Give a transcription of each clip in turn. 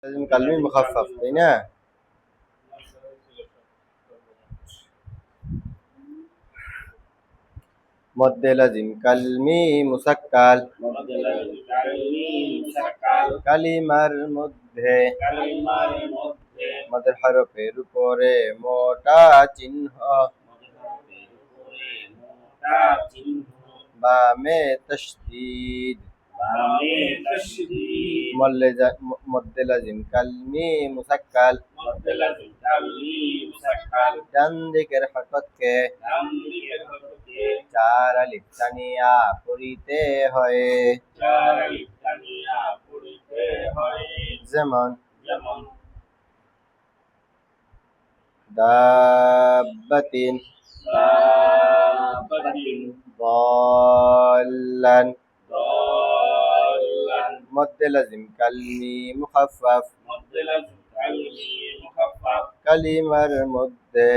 لازم كلمي مخفف هنا. مد لازم كلمي مسكل কালিমার মধ্যে মদের হরফের উপরে মোটা চিহ্ন বামে তাশদীদ মদ লাজিম কালমি মুসাক্কাল ডান দিকের হরফকে চার আলিফ টানিয়া পড়িতে হয় যেমন দাব্বাতিন ضالا مد لازم كلمي مخفف কালিমার মধ্যে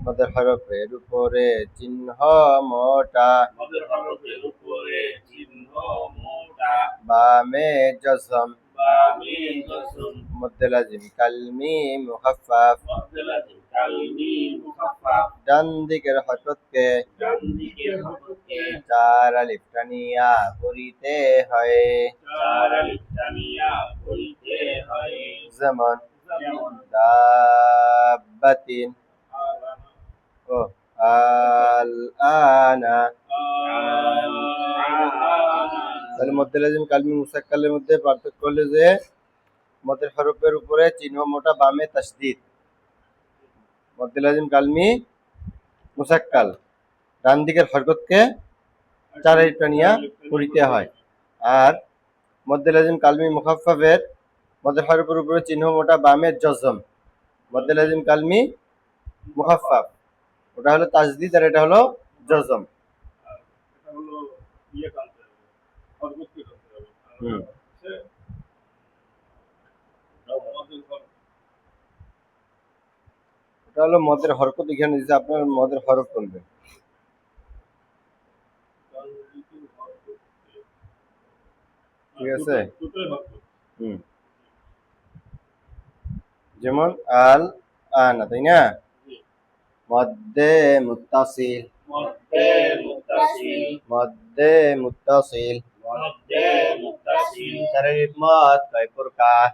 মদের হরফের উপরে চিহ্ন মোটা বামে জজম মদ লাজিম কালমি মুখাফফাফ ডান দিকের হরফকে চার আলিফ টানিয়া পড়িতে হয় যেমন দাব্বাতিন ও আল আনা। তাহলে মধ্যে লাজিম কালমি মুসাক্কালের মধ্যে পার্থক্য হলো যে মদের হরফের উপরে চিহ্ন মোটা বামে তাসদীদ, মধ্যে লাজিম কালমি মুসাক্কাল ডান দিকের হরকতকে চার আলিফ টানিয়া পড়িতে হয়। আর মধ্যে লাজিম কালমি মুখাফফাফের মদের হরফের উপরে চিহ্ন মোটা বামে জজম, মধ্যে লাজিম কালমি মুখাফফাফ ওটা হলো তাসদীদ আর এটা হলো জজম। ওটা হলো মদের হরকত, এখানে দিচ্ছে আপনার মদের হরফ করবেন। ঠিক আছে, যেমন আল আনা, তাই না? মধ্যে মুত্তাসিল মধ্যে মুত্তাসিল তারিফ মদ কয় প্রকার?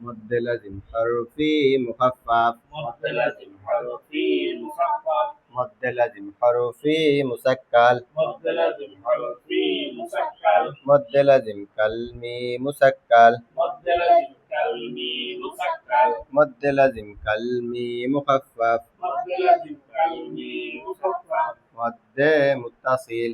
মধ্যে লাজিম হরফি মুখাফফাফ মধ্যে লাজিম হরফি মুসাক্কাল মধ্যে লাজিম কালমি মুসাক্কাল মধ্যে লাজিম কালমি মুখাফফাফ মধ্যে মুত্তাসিল।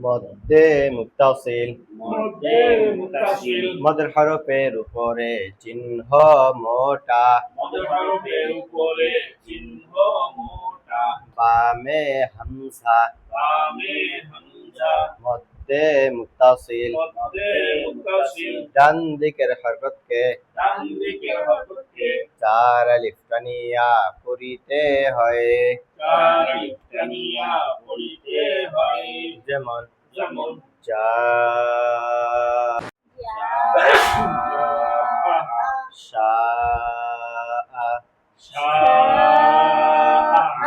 মধ্যে মুত্তাসিল মদের হরফের উপরে চিহ্ন মোটা বামে হামজা মধ্যে মুত্তাসিল ডান দিকের হরকতকে চার আলিফ টানিয়া পড়িতে হয় যেমন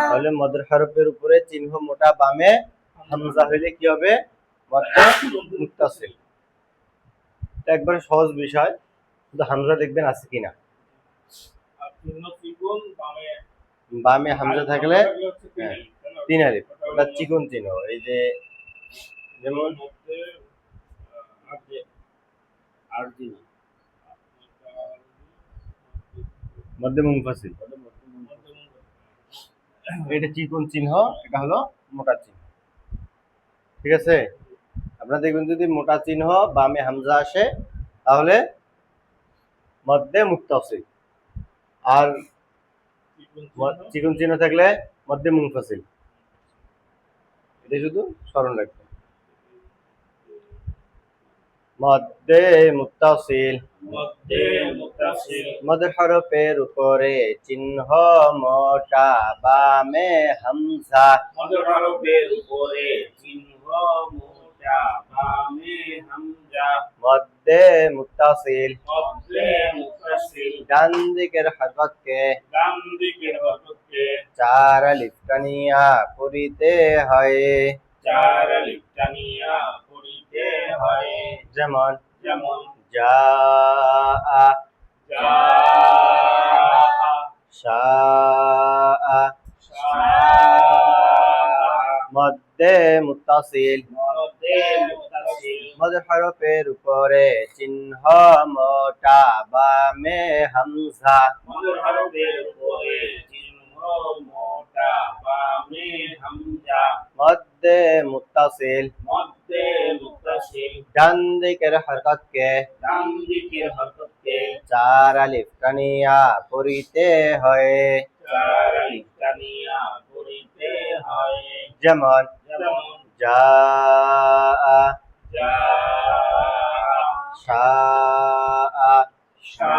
তাহলে মদের হরফের উপরে চিহ্ন মোটা বামে হামজা হইলে কি হবে? মধ্যে মুত্তাসিল। এটা একবারে সহজ বিষয়, শুধু হামজা দেখবেন আছে কিনা। বামে হামজা থাকলে তিন আলিফ, ওটা চিকন চিহ্ন। এই যে যেমন মধ্যে মুনফাসিল, এটা চিকন চিহ্ন, এটা হলো মোটা চিহ্ন। ঠিক আছে, আপনারা দেখবেন যদি মোটা চিহ্ন বামে হামজা আসে তাহলে মধ্যে মুত্তাসিল, আর চিকন চিহ্ন থাকলে মধ্যে মুনফাসিল। এটা শুধু স্মরণ রাখবেন। মধ্যে মুত্তাসিল, মদের হরফের উপরে চিহ্ন মোটা, বামে হামজা, মদের হরফের উপরে চিহ্ন মোটা, বামে হামজা। মধ্যে মুত্তাসিল, মধ্যে মুত্তাসিল, ডান দিকের হরকতকে ডান দিকের হরফকে চার আলিফ টানিয়া পড়িতে হয়। চার আলিফ টানিয়া পড়িতে হয়। যেমন যেমন জা, জা, শা, শা। মধ্যে মুত্তাসিল, মধ্যে মুত্তাসিল, মদের হরফের উপরে চিহ্ন মোটা, বামে হামজা, মদের হরফের উপরে চিহ্ন মোটা, বামে হামজা। মধ্যে মুত্তাসিল, মধ্যে মুত্তাসিল, ডান দিকের হরকতকে ডান দিকের হরফকে চার আলিফ টানিয়া পড়িতে হয়। চার আলিফ টানিয়া পড়িতে হয়। যেমন যেমন জা, জা, শা, শা।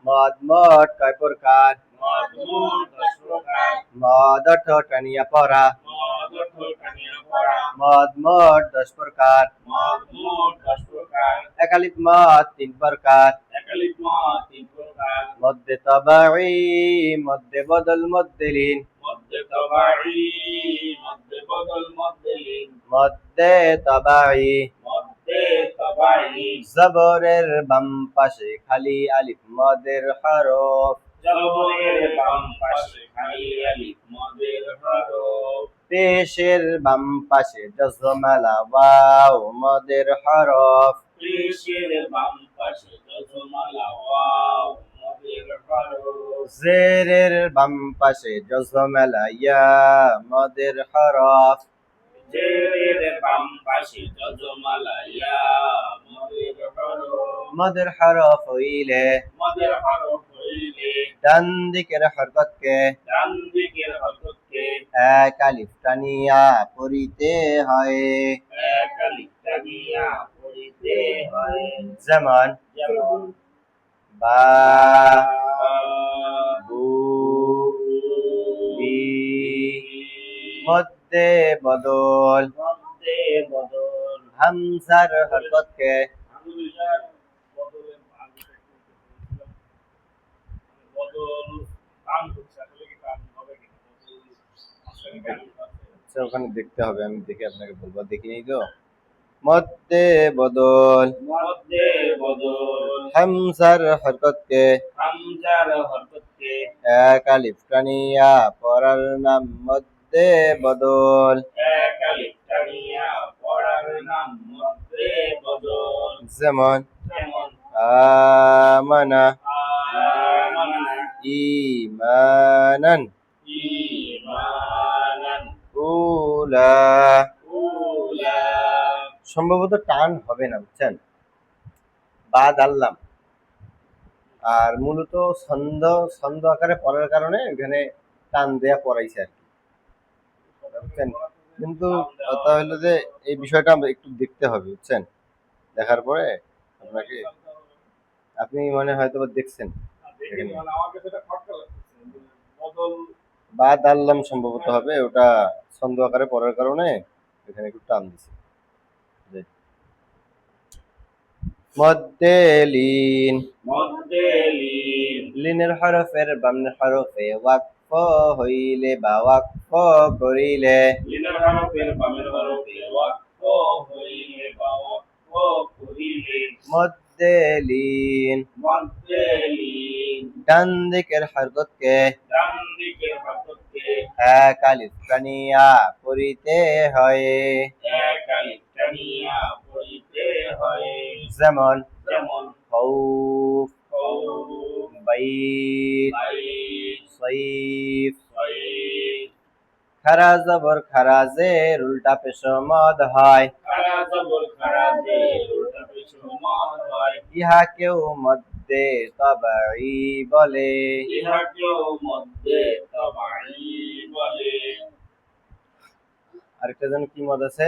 মদ মোট কয় প্রকার? মদ মোট 10 প্রকার। মদ অর্থ টানিয়া পড়া, মদ অর্থ টানিয়া পড়া। মদ মোট 10 প্রকার। মদ মোট 10 প্রকার। একালিফ মদ 3 প্রকার। একালিফ মদ 3 প্রকার। মধ্যে তবাই, মধ্যে বদল, মধ্যে লীন। মধ্যে তবাই, মধ্যে বদল, মধ্যে লীন। মধ্যে তবাই, মধ্যে তবাই, জবরের বাম পাশে খালি আলিফ মদের হরফ। জবরের বাম পাশে খালি আলিফ মদের হরফ। পেশের বাম পাশে জজমালা ওয়াও মদের হরফ। পেশের বাম পাশে জজমালা ওয়াও মদের হরফ। জেরের বাম পাশে জজমালা ইয়া মদের হরফ। জেরের বাম পাশে জজমালা ইয়া মদের হরফ। মদের হরফ হইলে মদের হরফ হইলে ডান দিকের হরকতকে ডান দিকের হরফকে এক আলিফ টানিয়া পড়িতে হয়। এক আলিফ টানিয়া পড়িতে হয়। যেমন যেমন বা, বা, বু, বি। মধ্যে বদল, মধ্যে বদল, হামজার হরকতকে হামজার বদলের বদল টান হচ্ছে, আসলে কি টান হবে কিনা বদল আসলে টান হবে। আচ্ছা, ওখানে দেখতে হবে, আমি দেখে আপনাকে বলবো, দেখি নেই তো। মধ্যে বদল, মধ্যে বদল, হামজার হরকতকে হামজার হরকতকে এক আলিফ টানিয়া পড়ার নাম মধ্যে বদল। এক আলিফ টানিয়া পড়ার নাম মধ্যে বদল। যেমন যেমন আমানা, আমানা, ঈমানান, ঈমানান, উলা। উলা। সম্ভবত টান হবে না, বুঝছেন, বাদ আল্লাম। আর মূলত ছন্দ ছন্দ আকারে পড়ার কারণে এখানে টান দেয়া পড়াইছে আর কি, বুঝছেন। কিন্তু কথা হলো যে এই বিষয়টা আমরা একটু দেখতে হবে, বুঝছেন। দেখার পরে আপনাকে, আপনি মানে হয়তো বা দেখছেন দেখিনি, মানে আমার কাছে এটা খটকা লাগতেছে। বদল বাদ আল্লাম সম্ভবত হবে, ওটা ছন্দ আকারে পড়ার কারণে এখানে একটু টান দিছে। মধ্যে লিন, মধ্যে লিন, লিনের হরফের বাম হরফে ওয়াকফ হইলে বা ওয়াকফ করিলে লিনের হরফের বামের হরফে ওয়াকফ হইলে বা ওয়াকফ করিলে মধ্যে লিন। মধ্যে লিন, ডান দিকের হরকতকে ডান দিকের হরফকে এক আলিফ টানিয়া পড়িতে হয়। এক আলিফ টানিয়া পড়িতে হয়। যেমন যেমন খৌফ, খৌফ, বাইত, বাইত, সইফ। সয়ীফ। খারা জবর খারাজের উল্টা পেশ মদ হয়। খারা জবর খারা জের উল্টা পেশ কিছু মত হয় ইহাকেও মধ্যে তবাই বলে। ইহাকেও মধ্যে তবাই বলে। আরেকটা যেন কি মত আছে,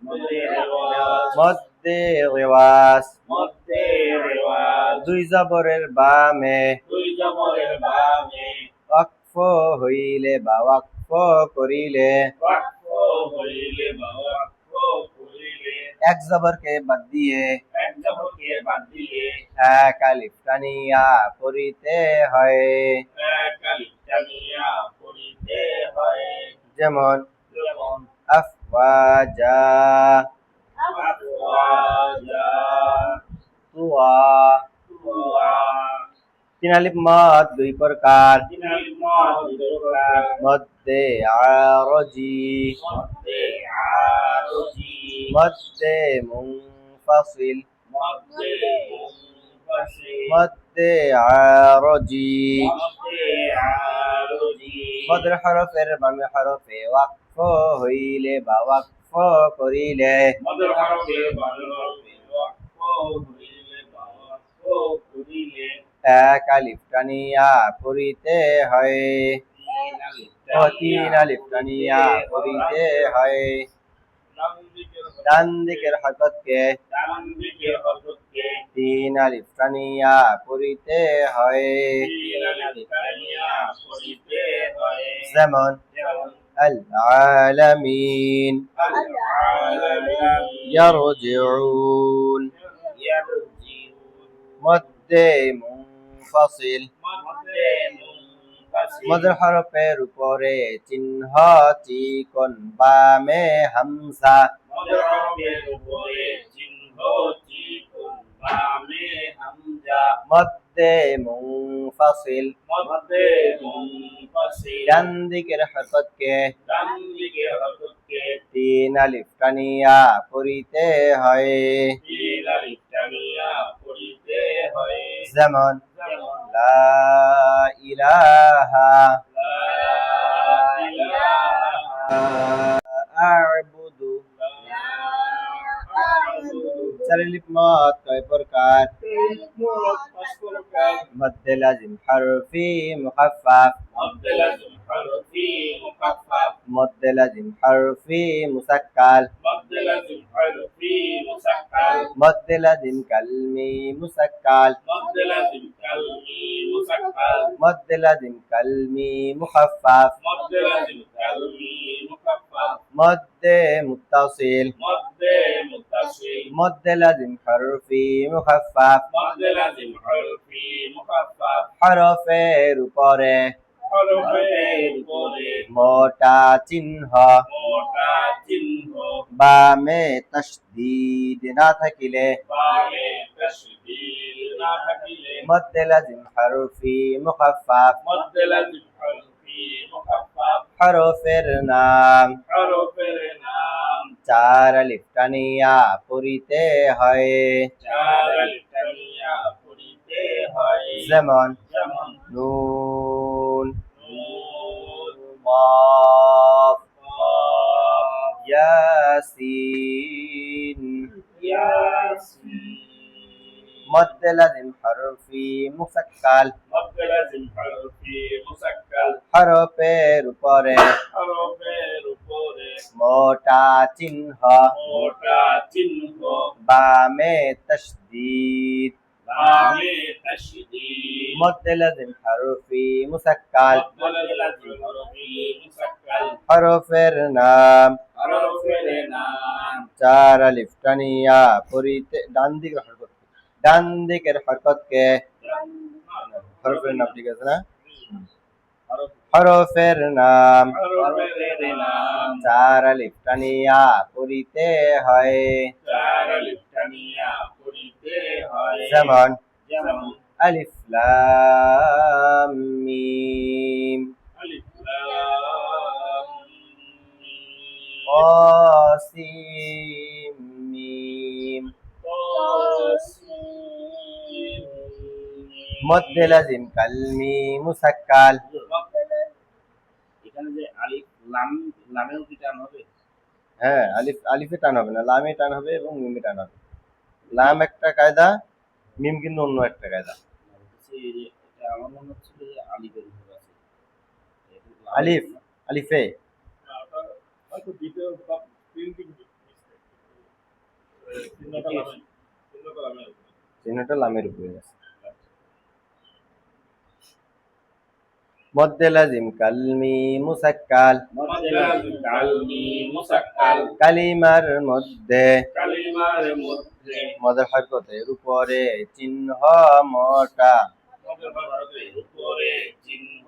মধ্যে রেওয়াজ মধ্যে রেওয়াজ। মধ্যে রেওয়াজ দুই জবরের বামে দুই জবরের বামে ওয়াকফ হইলে বা ওয়াকফ করিলে, ওয়াকফ হইলে বা ওয়াকফ করিলে এক জবরকে বাদ দিয়ে এক জবরকে বাদ দিয়ে এক আলিফ টানিয়া পড়িতে হয়। এক আলিফ টানিয়া পড়িতে হয়। যেমন যেমন আফওয়াজা, আফওয়াজা তুয়া। তুয়া। তিন আলিফ মদ দুই প্রকার, তিন আলিফ মদ দুই প্রকার। মধ্যে আরজি, মধ্যে আরজি মধ্যে মুনফাসিল, মধ্যে মুনফাসিল মধ্যে আরজি। মধ্যে আরজি মদের হরফের বামে হরফে ওয়াকফ হইলে বা ওয়াকফ করিলে, মদের হরফে বামে হরফে ওয়াকফ হইলে বা ওয়াকফ করিলে এক আলিফ টানিয়া পড়িতে হয়। তিন আলিফ টানিয়া পড়িতে হয়। ডান দিকের হরকতকে ডান দিকের হরকতকে তিন আলিফ টানিয়া পড়িতে হয়। তিন আলিফ টানিয়া পড়িতে হয়। যেমন যেমন আল আলামিন, আল-আলামিন ইয়ারজিউন। ইয়ারজিউন মধ্যে মুনফাসিল, মধ্যে মুনফাসিল মদের হরফের উপরে চিহ্ন চিকন, বামে হামজা। মদের হরফের উপরে চিহ্ন চিকন, বামে হামজা। মধ্যে মুনফাসিল, মধ্যে মুনফাসিল ডান দিকের হরকতকে ডান দিকের হরকতকে তিন আলিফ টানিয়া পড়িতে হয়। তিন আলিফ টানিয়া পড়িতে হয়। যেমন যেমন লা ইলাহা লা ইলাহা আ'বুদু। লা আ'বুদু। চার আলিফ মদ কয় প্রকার, পাঁচ প্রকার। মধ্যে লাজিম হরফি মুখাফফাফ, মধ্যে লাজিম হরফি মুখাফফাফ। মধ্যে লাজিম হরফি মুসাক্কাল, মধ্যে লাজিম হরফি মুসাক্কাল। মধ্যে লাজিম কালমি মুসাক্কাল, মধ্যে লাজিম কালমি মুসাক্কাল। মধ্যে লাজিম কালমি মুখাফফাফ, মধ্যে লাজিম কালমি মুখাফফাফ। মধ্যে মুত্তাসিল, মধ্যে মুত্তাসিল। মধ্যে লাজিম হরফি মুখাফফাফ। মধ্যে লাজিম হরফি মুখাফফাফ। হরফের উপরে হরফের উপরে মোটা চিহ্ন, মোটা চিহ্ন, বামে তাসদীদ না থাকিলে, বামে তাসদীদ না থাকিলে মধ্যে লাজিম হরফি মুখাফফাফ। মধ্যে লাজিম হরফি মুখাফফাফ। হরফের নাম হরফের নাম চার আলিফ টানিয়া পড়িতে হয়। চার আলিফ টানিয়া পড়িতে হয়। যেমন যেমন নুন, নুন, কাফ, কাফ, ইয়াসিন। ইয়াসিন। মধ্যে লাজিম হরফি মুসাক্কাল, মধ্যে লাজিম হরফি মুসাক্কাল। হরফের উপরে হরফের উপরে মোটা চিহ্ন, মোটা চিহ্ন, বামে তাসদীদ, বামে তাসদীদ। মধ্যে লাজিম হরফি মুসাক্কাল। মধ্যে লাজিম হরফি মুসাক্কাল। হরফের নাম হরফের নাম চার আলিফ টানিয়া পড়িতে, ডান দিকের হরকতকে হরফের নাম, ঠিক আছে না? হরফের নাম হরফের নাম চার আলিফ টানিয়া পড়িতে হয়। চার আলিফ টানিয়া পড়িতে হয়। যেমন যেমন আলিফ লাম মিম, আলিফ লাম মিম, তাসিম মিম। তাসিম। মধ্যে লাজিম কালমি মুসাক্কাল, এখানে যে আলিফ লাম, লামেও কি টান হবে? হ্যাঁ আলিফে টান হবে না, লামে টান হবে এবং মিমে টান হবে। লাম একটা কায়দা, মিম কিন্তু অন্য একটা কায়দা। বলতেছি এই যে এটা আমার মনে হচ্ছিল যে আলিফের উপর আছে। এটা লামের আলিফ, উপর না? আলিফে ওটা হয়তো দ্বিতীয় বা প্রিন্টিং মিস্টেক, চিহ্নটা লামে, চিহ্নটা লামে উপরে। চিহ্নটা লামের উপরে আছে। মদ্দে লাজিম কালমি মুসাক্কাল, মধ্যে লাজিম কালমি মুসাক্কাল, কালিমার মধ্যে কালিমার মধ্যে মদের হরকতের উপরে চিহ্ন মোটা, মদের হরকতের উপরে চিহ্ন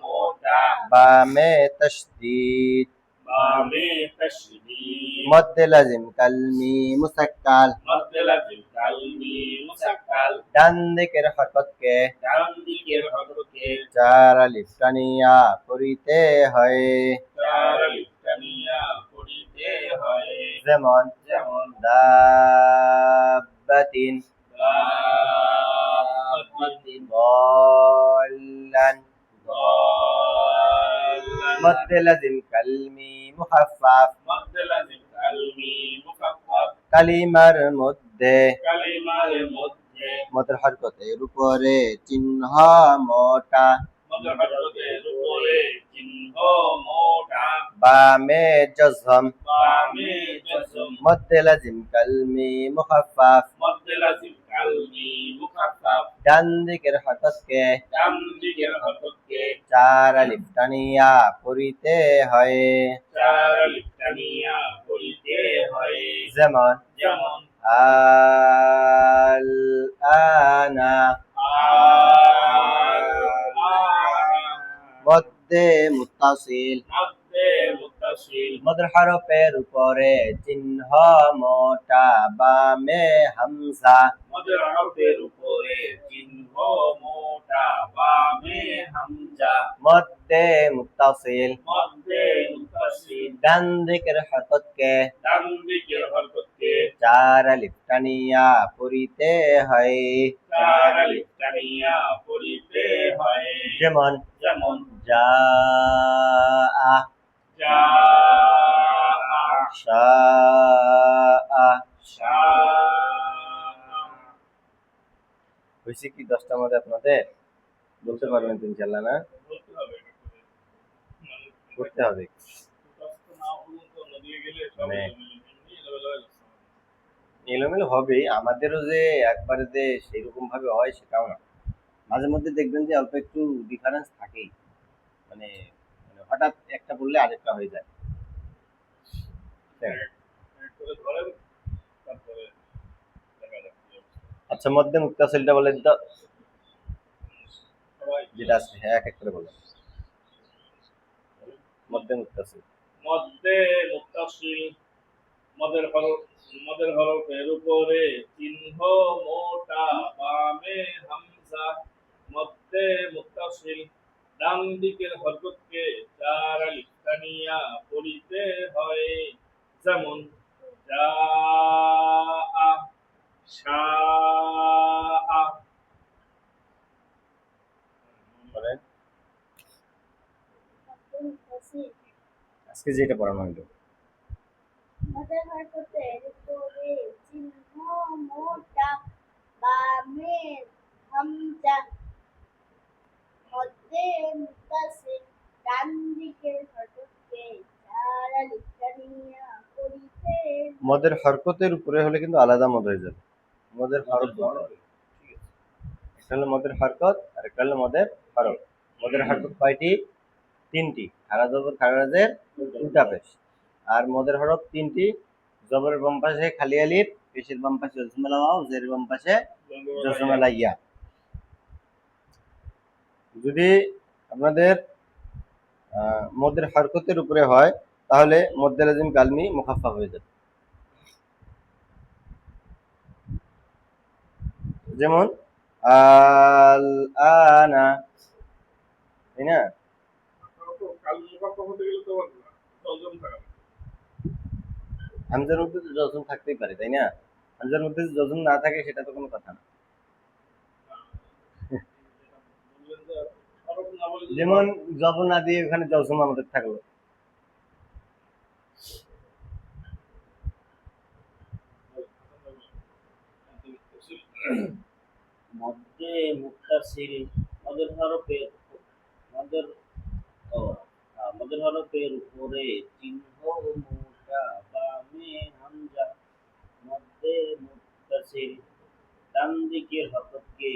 মোটা, বামে তশদীদ। বামে তাশদীদ। মদ্দে লাজিম কালমি মুসাক্কাল, মধ্যে লাজিম কালমি মুসাক্কাল, ডান দিকের হরকতকে ডান দিকের হরকতকে চার আলিফ টানিয়া পড়িতে হয়। চার আলিফ টানিয়া পড়িতে হয়। যেমন যেমন দাব্বাতিন, দাব্বাতিন, ضالًا। ضالًا। মদ্দে লাজিম কালমি মুখাফফাফ, মধ্যে লাজিম কালমি মুখাফফাফ, কালিমার মধ্যে কালিমার মধ্যে মদের হরকতের উপরে চিহ্ন মোটা, মদের হরকতের উপরে চিহ্ন মোটা, বামে জজম। বামে জজম। মদ্দে লাজিম কালমি মুখাফফাফ, মধ্যে লাজিম কালমি মুখাফফাফ, ডান দিকের হরকতকে ডান দিকের হরকতকে চার আলিফ টানিয়া পড়িতে হয়। চার আলিফ টানিয়া পড়িতে হয়। যেমন যেমন আল আনা, মদ্দে মুত্তাসিল, মধ্যে মুত্তাসিল, মদের হরফের উপরে চিহ্ন মোটা, বামে হামজা। মদের হরফের উপরে চিহ্ন মোটা, বামে হামজা, মদ্দে মুত্তাসিল, মধ্যে মুত্তাসিল, ডান দিকের হরকতকে ডান দিকের হরকতকে চার আলিফ টানিয়া পড়িতে হয়। চার আলিফ টানিয়া পড়িতে হয়। যেমন যেমন জাআ, জাআ, শাআ। শাআ। হয়েছে কি 10টার মধ্যে আপনাদের? বলতে পারবেন তো ইনশাল্লাহ, না? বলতে হবে এটা করে। মানে করতে হবে। মুখস্থ না হলেও তো নদীয়ে গেলে সব মানে- এমনি এলোমেলো হয়ে যাচ্ছে। এলোমেলো হবে, আমাদেরও যে একবারে যে সেরকম ভাবে হয় সেটাও না। মাঝে মধ্যে দেখবেন যে অল্প একটু ডিফারেন্স থাকেই, মানে মানে হঠাৎ একটা বললে আরেকটা হয়ে যায়। হ্যাঁ। এক করে ধরেন, তারপরে দেখা যাক কি অবস্থা। আচ্ছা, মধ্যে মুত্তাসিলটা বলেন তো, সবাই যেটা আছে। হ্যাঁ, এক এক করে বলেন। মধ্যে মুত্তাসিল। মধ্যে মুত্তাসিল, মদের হরফের উপরে চিহ্ন মোটা, বামে হামজা, মধ্যে মুত্তাসিল, ডান দিকের হরকতকে চার আলিফ টানিয়া পড়িতে হয়। যেমন জাআ, শাআ। বলেন আজকে যেটা পড়ানো হলো। মদের হরকতের উপরে চিহ্ন মোটা, বামে হামজা, মধ্যে মুত্তাসিল, ডান দিকের হরকতকে চার আলিফ টানিয়া পড়িতে মদের হরকতের উপরে হলে কিন্তু আলাদা মদ হয়ে যাবে। মদের হরফ বলতে হবে। একটা হলো মদের হরকত, আর একটা হলো মদের হরফ। মদের হরকত কয়টি? 3টি। খাড়া জবর খাড়াজের উল্টা পেশ। আর মদের হরফ 3টি। জবরের বাম পাশে খালি আলিফ, পেশের বাম পাশে জজমেলা ওয়াও, জের বাম পাশে জজমেলা ইয়া। যদি আপনাদের মদের হরকতের উপরে হয় তাহলে মদ্দে লাজিম কালমি মুখাফফা হয়ে যাবে। যেমন আল আনা, তাই না? কাল মুখাফা হতে গেলে তো জজম থাকা লাগবে। হামজার মধ্যে তো জজম থাকতেই পারে, তাই না? হামজার মধ্যে যদি জজম না থাকে সেটা তো কোনো কথা না। বললেন যে হরফ না বলে যদি যেমন জবর না দিয়ে ওখানে জজম আমাদের থাকলো। মুত্তাসিল মধ্যে মুত্তাসিল মদের হরফের মদের ও মদের হরফের উপরে চিহ্ন মোটা বামে হামজা মধ্যে মুত্তাসিল ডান দিকের হরফকে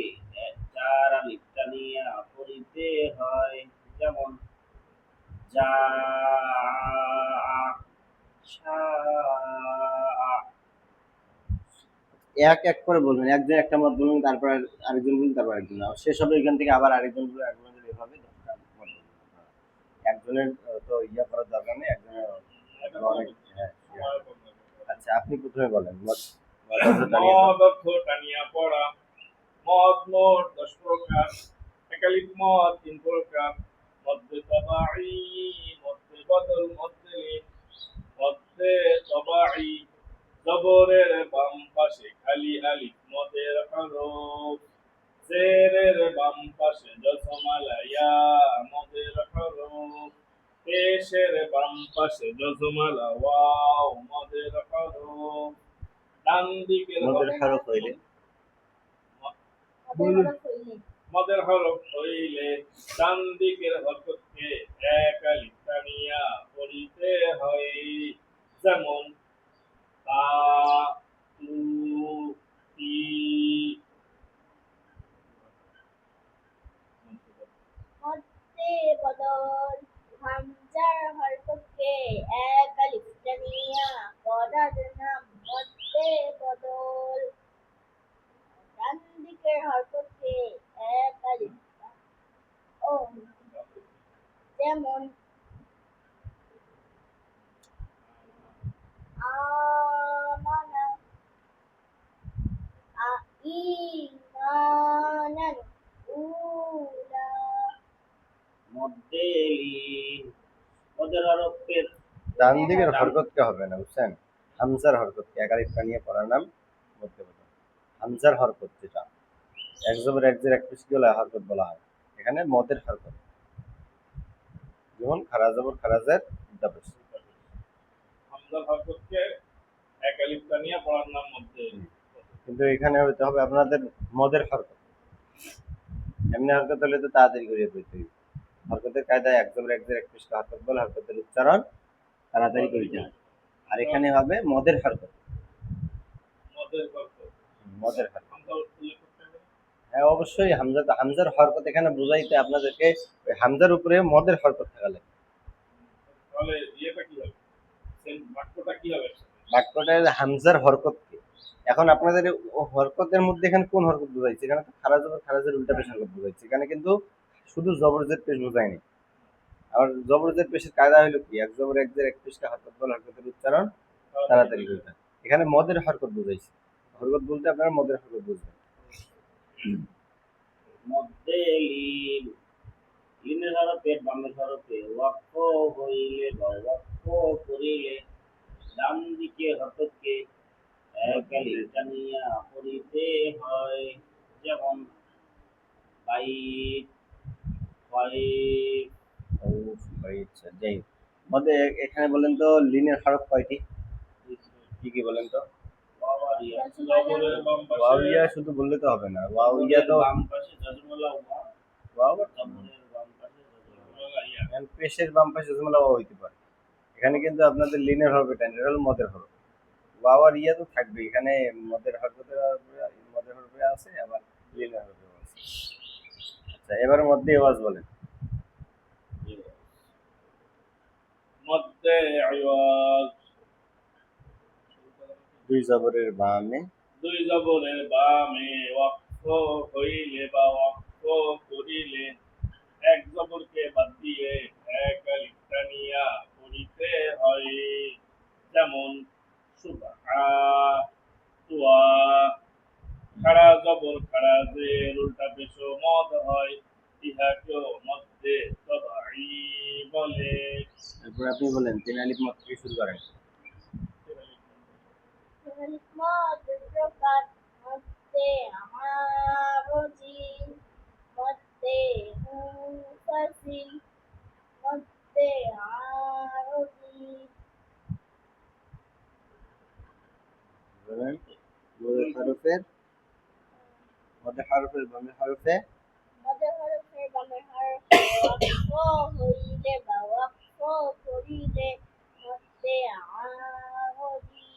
চার আলিফ টানিয়া পড়িতে হয়, যেমন যা এক এক করে বলবেন, একজন একটা মত বলবেন, তারপর আরেকজন বলবেন, তারপর আরেকজন, আর শেষ হবে এখান থেকে আবার আরেকজন বলবে, আরেকজন বলবে, এভাবে 10টা মত বলবেন। একজনের তো ইয়া করার দরকার নেই, একজনের অনেক। হ্যাঁ, ইয়া। আচ্ছা, আপনি প্রথমে বলেন মত টানিয়ে পড়া। মদ অর্থ টানিয়া পড়া। মদ মোট 10 প্রকার। একালিক মদ 3 প্রকার। মধ্যে তবাই, মধ্যে বদল, মধ্যে লীন। মধ্যে তবাই জবরের বাম পাশে খালি আলিফ মদের হরফ। জেরের বাম পাশে জজমালা ইয়া মদের হরফ। পেশের বাম পাশে জজমালা ওয়াও মদের হরফ। ডান দিকের মদের হরফ হইলে মদের হরফ হইলে মদের হরফ হইলে ডান দিকের হরফকে এক আলিফ টানিয়া পড়িতে হয়, যেমন তা, তু, তি। মধ্যে বদল হামজার হরফকে এক আলিফ টানিয়া পড়ার নাম মধ্যে বদল। ডান দিকের হরফকে এক আলিফ ও যেমন আমানা ঈমানান উলা। মধ্যে লিন মদের হরফের ডান দিকের হরকতকে হবে না, বুঝছেন? হামজার হরকতকে এক আলিফ টানিয়ে পড়ার নাম মধ্যে বদল। হামজার হরকত যেটা এক জবর এক জের এক পেশ গেলে হরকত বলা হয়, এখানে মদের হরকত, যেমন খারা জবর খারাজের উল্টা পেশ। হামজার হরফকে এক আলিফ টানিয়া পড়ার নাম মধ্যে। কিন্তু এখানে হইতে হবে আপনাদের মদের হরকত। এমনি হরকত হলে তো তাড়াতাড়ি করিয়ে পড়তে হবে। হরকতের কায়দায় এক জবর এক জের এক পেশ হরকত বলে, হরকতের উচ্চারণ তাড়াতাড়ি করিতে হয়। আর এখানে হবে মদের হরকত। মদের হরফ মদের হরকত, হামজা উল্লেখ করতে হবে। হ্যাঁ অবশ্যই। হামজার হরকত এখানে বোঝাইতে আপনাদেরকে ওই হামজার উপরে মদের হরকত থাকা লাগবে। তাহলে ইয়েটা কি হবে? বাক্যটা কি হবে? বাক্যটা হামজার হরকত কি? এখন আপনাদের হরকতের মধ্যে এখানে কোন হরকত বোঝাইছে? এখানে তো খারা জবর খারাজের উল্টা পেশ হরকত বোঝাইছে, এখানে কিন্তু শুধু জবরজের পেশ বোঝায়নি। আবার জবরজের পেশের কায়দা হলো কি, এক জবর এক জের এক পেশটা হরকত বলে, হরকতের উচ্চারণ তাড়াতাড়ি করতে হয়। এখানে মদের হরকত বোঝাইছে। হরকত বলতে আপনারা মদের হরকত বুঝবেন। মধ্যে লিন লিনের হরফের বামের হরফে ওয়াক্ফ হইলে বা ওয়াক্ফ করিলে ডান দিকে হরফকে এক আলিফ টানিয়া পড়িতে হয়, যেমন বাইত, বাইত। ও ভাই, আচ্ছা, যাই হোক। মধ্যে এখানে বলেন তো লিনের হরফ কয়টি, কি কি বলেন তো? ওয়াওয়ারিয়া জবরের বাম ওয়াওইয়া পাশে শুধু বললে তো হবে না, ওয়াওইয়া তো বাম পাশে জাজমুল্লাহ ওয়া, ওয়াও। জবরের বাম পাশে জাজমুল্লাহ। জবরওয়ালা ইয়া। এখন পেশের বাম পাশে জুমলা ওয়াও হইতে পারে, এখানে কিন্তু আপনাদের লিনের হরফ এটা, এটা হলো মদের হরফ। ওয়াও আর ইয়া তো থাকবে এখানে, মদের হরফের মদের হরফে আছে, আবার লিনের হরফে আছে। আচ্ছা, এবার মধ্যে আওয়াজ বলেন। মধ্যে আওয়াজ। দুই জবরের বামে দুই জবরের বামে ওয়াক্ফ হইলে বা ওয়াক্ফ করিলে এক জবরকে বাদ দিয়ে এক আলিফ টানিয়া পড়িতে হয়, যেমন সুবহা, তুয়া। খাড়া জবর খাড়াজের উল্টা পেশ মদ হয়, ইহাকেও মধ্যে তবাই বলে। তারপর আপনি বলেন, তিন আলিফ মত থেকে শুরু করেন। মদ প্রকার মধ্যে আমারজি মধ্যে মুফাসিল মধ্যে আরবি। বলেন মদের হরফের মদের হরফের বামে হরফে মদের হরফের বামে হরফে ওয়াক্ফ হইলে বা ওয়াক্ফ করিলে মধ্যে আরবি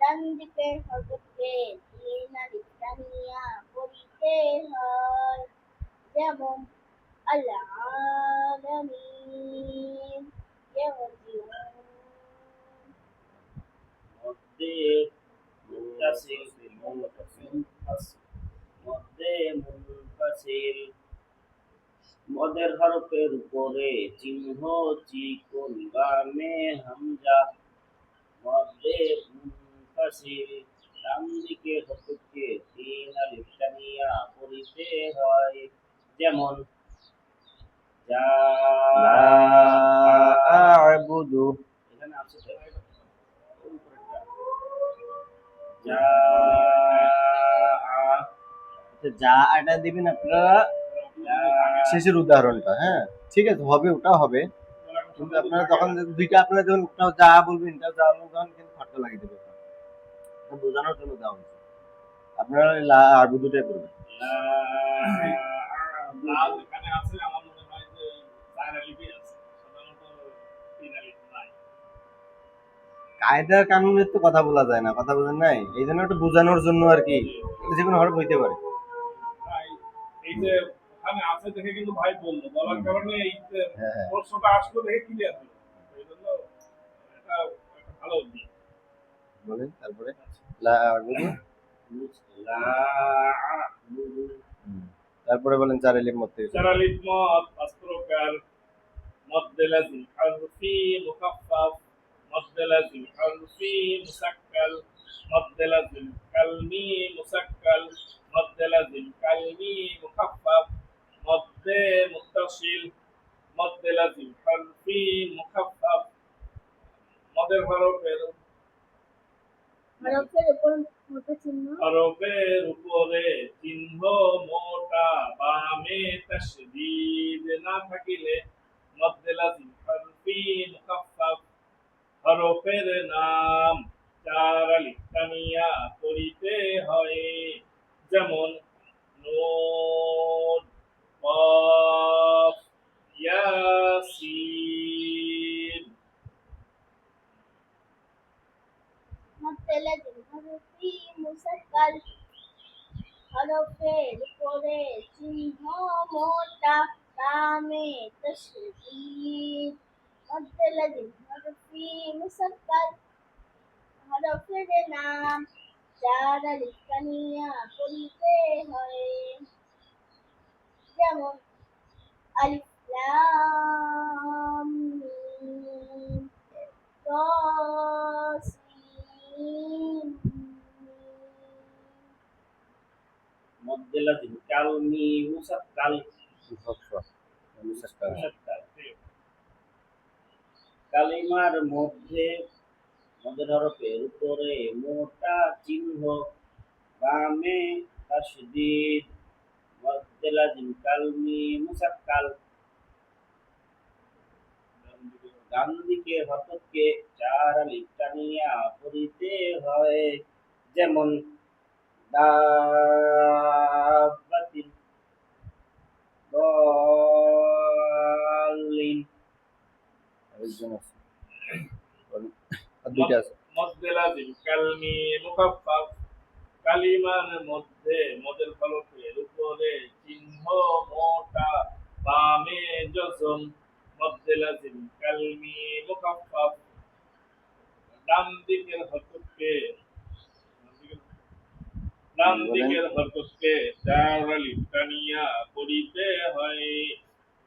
ডান দিকের হরফকে তিন আলিফ টানিয়া পড়িতে হয় যেমন আল আলামিন ইয়ারজিউন মধ্যে মুনফাসিল মধ্যে মুনফাসিল মদের হরফের উপরে চিহ্ন চিকন বামে হামজা মধ্যে মুনফাসিল ডান দিকে হরফকে তিন আলিফ টানিয়া পড়িতে হয় যেমন যা লা আ'বুদু এখানে আছে তো ওই উপরেরটা যা যা এটা দিবেন আপনারা শেষের উদাহরণটা, হ্যাঁ ঠিক আছে, হবে ওটা হবে, কিন্তু আপনারা তখন দুইটা আপনারা যখন ওটাও যা বলবেন এটাও যা বলবেন তখন কিন্তু ফাটকা লাগিয়ে দেবে, এটা বোঝানোর জন্য দেওয়া হয়েছে। আপনারা লা আ'বুদুটাই করবেন। লাল এখানে আছে আমার মনে হয় যে চার আলিফই আছে, সাধারণত তিন আলিফ নাই। কায়দার কানুনের তো কথা বলা যায় না, কথা বোঝেন নাই, এই জন্য একটু বোঝানোর জন্য আর কি, যে কোনো হরফ হইতে পারে। তাই এই যে ওখানে আছে দেখে কিন্তু ভাই বললো, বলার কারণে এই যে হ্যাঁ। প্রশ্নটা আসলো দেখে ক্লিয়ার হলো, এই জন্য এটা একটা ভালো দিক। বলেন তারপরে লা আ'বুদু, তারপরে বলেন চার আলিফ মত থেকে চার আলিফ মদ অস্ত্রকার মদ্দে লাজিম হরফি মুখাফফাফ মদ্দে লাজিম হরফি মুসাক্কাল মদ্দে লাজিম কালমি মুসাক্কাল মদ্দে লাজিম কালমি মুখাফফাফ মদ্দে মুত্তাসিল মদ্দে লাজিম হরফি মুখাফফাফ মদের হরফের উপর মোটা চিহ্ন হরফের উপরে চিহ্ন মোটা বামে তাশদীদ না থাকিলে মদ্দে লাজিম হরফি মুখাফফাফ হরফের নাম চার আলিফ টানিয়া পড়িতে হয় যেমন নুন কফ ইয়াসিন মধ্যে লাজিম হরফি মুসাক্কাল হরফের উপরে চিহ্ন মোটা বামে তাশদীদ মধ্যে লাজিম হরফি মুসাক্কাল হরফের নাম চার আলিফ টানিয়া পড়িতে হয় যেমন আলিফ লাম মিম তাসিন মধ্যে লাজিম কালমি মুসাক্কাল মুসাক্কাল। কালিমার মধ্যে মদের হরফের উপরে মোটা চিহ্ন বামে তাশদীদ মধ্যে লাজিম কালমি মুসাক্কাল ডান দিকে হরফকে চার আলিফ টানিয়া পড়িতে হয় যেমন দাব্বাতিন দাল্লিন আরেকজন আছে বলেন, আর দুইটা আছে মদ্দে লাজিম কালমি মুখাফফাফ কালিমার মধ্যে মদের হরফের উপরে চিহ্ন মোটা বামে জজম মদ্দে লাজিম কালমি মুখাফফাফ ডান দিকের হরফকে চার আলিফ টানিয়া পড়িতে হয়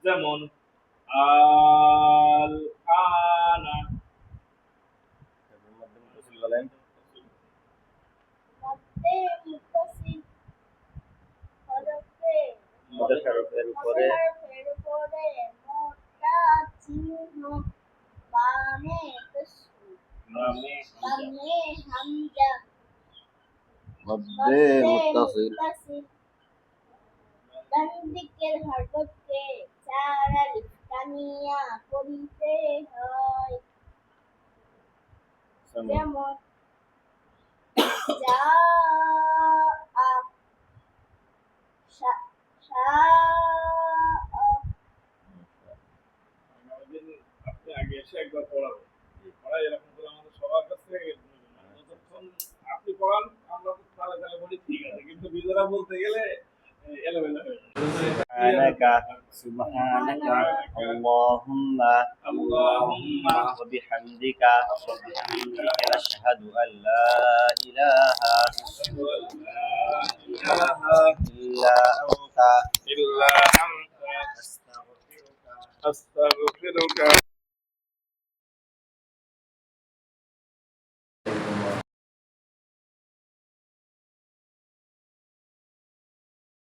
যেমন আল আনা মধ্যে মুতাসিল বলেন মধ্যে মুত্তাসিল হরফের মদের হরফের উপরে হরফের উপরে মোটা চিহ্ন বামে তাশদীদ বামে বামে হামজা মধ্যে মুতাসিল ডান দিকের হরফকে চার আলিফ টানিয়া পড়িতে হয় যেমন যা নিজেরা বলতে গেলে এলোমেলো হয়ে যায়। سبحانك اللهم اللهم وبحمدك أشهد أن لا إله أشهد أن لا إله إلا أنت إلا أنت أستغفرك أستغفرك